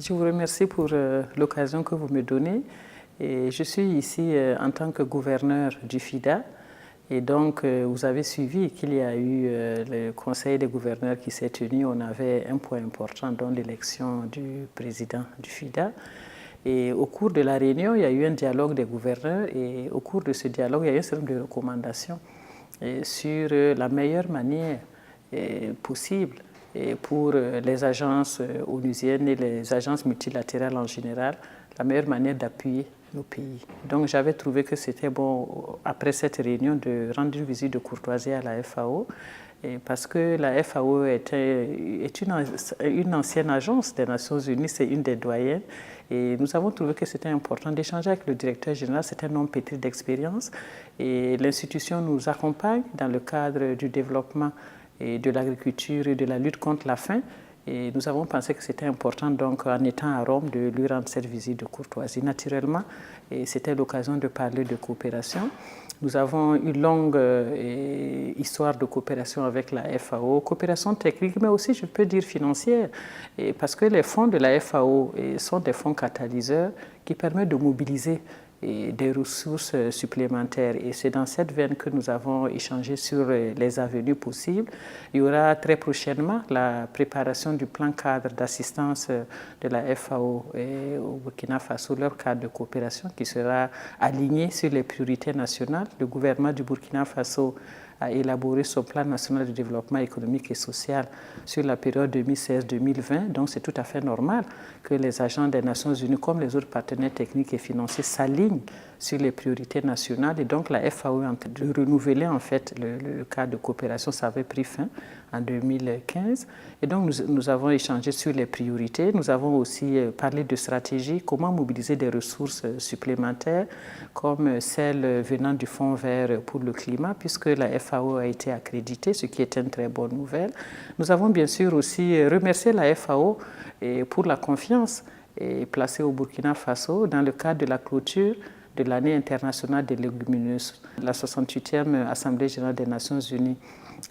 Je vous remercie pour l'occasion que vous me donnez. Et je suis ici en tant que gouverneur du FIDA. Et donc, vous avez suivi qu'il y a eu le conseil des gouverneurs qui s'est tenu. On avait un point important dans l'élection du président du FIDA. Et au cours de la réunion, il y a eu un dialogue des gouverneurs. Et au cours de ce dialogue, il y a eu un certain nombre de recommandations sur la meilleure manière possible pour les agences onusiennes et les agences multilatérales en général, la meilleure manière d'appuyer nos pays. Donc j'avais trouvé que c'était bon, après cette réunion, de rendre une visite de courtoisie à la FAO, parce que la FAO est une ancienne agence des Nations Unies, c'est une des doyennes, et nous avons trouvé que c'était important d'échanger avec le directeur général. C'est un homme pétri d'expérience, et l'institution nous accompagne dans le cadre du développement et de l'agriculture et de la lutte contre la faim. Et nous avons pensé que c'était important, donc, en étant à Rome, de lui rendre cette visite de courtoisie. Naturellement, et c'était l'occasion de parler de coopération. Nous avons une longue histoire de coopération avec la FAO, coopération technique, mais aussi, je peux dire, financière, parce que les fonds de la FAO sont des fonds catalyseurs qui permettent de mobiliser des ressources supplémentaires. Et c'est dans cette veine que nous avons échangé sur les avenues possibles. Il y aura très prochainement la préparation du plan cadre d'assistance de la FAO au Burkina Faso, leur cadre de coopération qui sera aligné sur les priorités nationales. Le gouvernement du Burkina Faso a élaboré son plan national de développement économique et social sur la période 2016-2020. Donc c'est tout à fait normal que les agents des Nations Unies, comme les autres partenaires techniques et financiers, s'alignent sur les priorités nationales. Et donc la FAO est en train de renouveler en fait le cadre de coopération. Ça avait pris fin en 2015. Et donc nous avons échangé sur les priorités. Nous avons aussi parlé de stratégie, comment mobiliser des ressources supplémentaires comme celles venant du Fonds vert pour le climat, puisque la FAO a été accréditée, ce qui est une très bonne nouvelle. Nous avons bien sûr aussi remercié la FAO pour la confiance placée au Burkina Faso dans le cadre de la clôture de l'année internationale des légumineuses. La 68e Assemblée générale des Nations Unies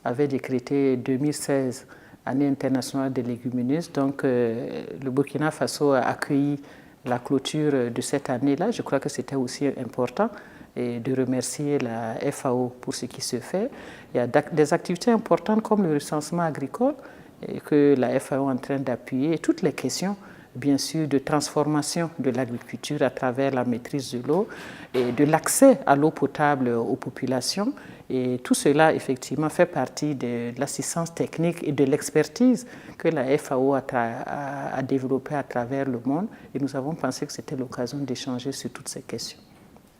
avait décrété 2016 année internationale des légumineuses. Donc le Burkina Faso a accueilli la clôture de cette année-là. Je crois que c'était aussi important de remercier la FAO pour ce qui se fait. Il y a des activités importantes comme le recensement agricole que la FAO est en train d'appuyer, et toutes les questions bien sûr de transformation de l'agriculture à travers la maîtrise de l'eau et de l'accès à l'eau potable aux populations. Et tout cela, effectivement, fait partie de l'assistance technique et de l'expertise que la FAO a développée à travers le monde. Et nous avons pensé que c'était l'occasion d'échanger sur toutes ces questions.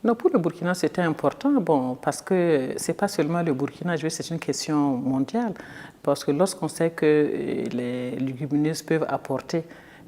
Non, pour le Burkina, c'était important, parce que ce n'est pas seulement le Burkina, c'est une question mondiale. Parce que lorsqu'on sait que les légumineuses peuvent apporter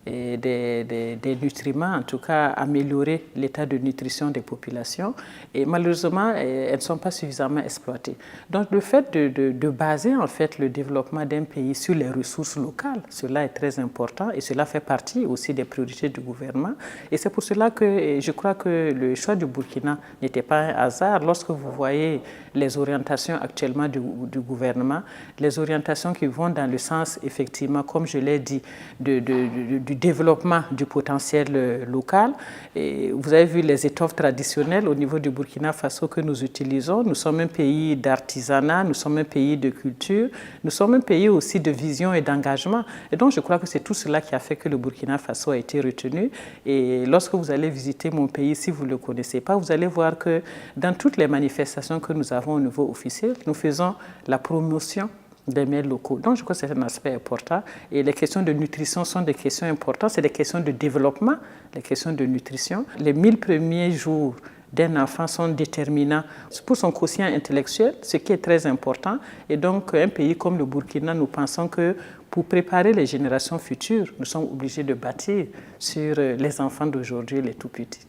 des nutriments, en tout cas améliorer l'état de nutrition des populations. Et malheureusement, elles ne sont pas suffisamment exploitées. Donc le fait de baser en fait le développement d'un pays sur les ressources locales, cela est très important et cela fait partie aussi des priorités du gouvernement. Et c'est pour cela que je crois que le choix du Burkina n'était pas un hasard. Lorsque vous voyez les orientations actuellement du gouvernement, les orientations qui vont dans le sens, effectivement, comme je l'ai dit, du développement du potentiel local. Et vous avez vu les étoffes traditionnelles au niveau du Burkina Faso que nous utilisons. Nous sommes un pays d'artisanat, nous sommes un pays de culture, nous sommes un pays aussi de vision et d'engagement. Et donc je crois que c'est tout cela qui a fait que le Burkina Faso a été retenu. Et lorsque vous allez visiter mon pays, si vous ne le connaissez pas, vous allez voir que dans toutes les manifestations que nous avons au niveau officiel, nous faisons la promotion des mets locaux. Donc je crois que c'est un aspect important. Et les questions de nutrition sont des questions importantes. C'est des questions de développement, les questions de nutrition. Les 1000 premiers jours d'un enfant sont déterminants pour son quotient intellectuel, ce qui est très important. Et donc un pays comme le Burkina, nous pensons que pour préparer les générations futures, nous sommes obligés de bâtir sur les enfants d'aujourd'hui, les tout petits.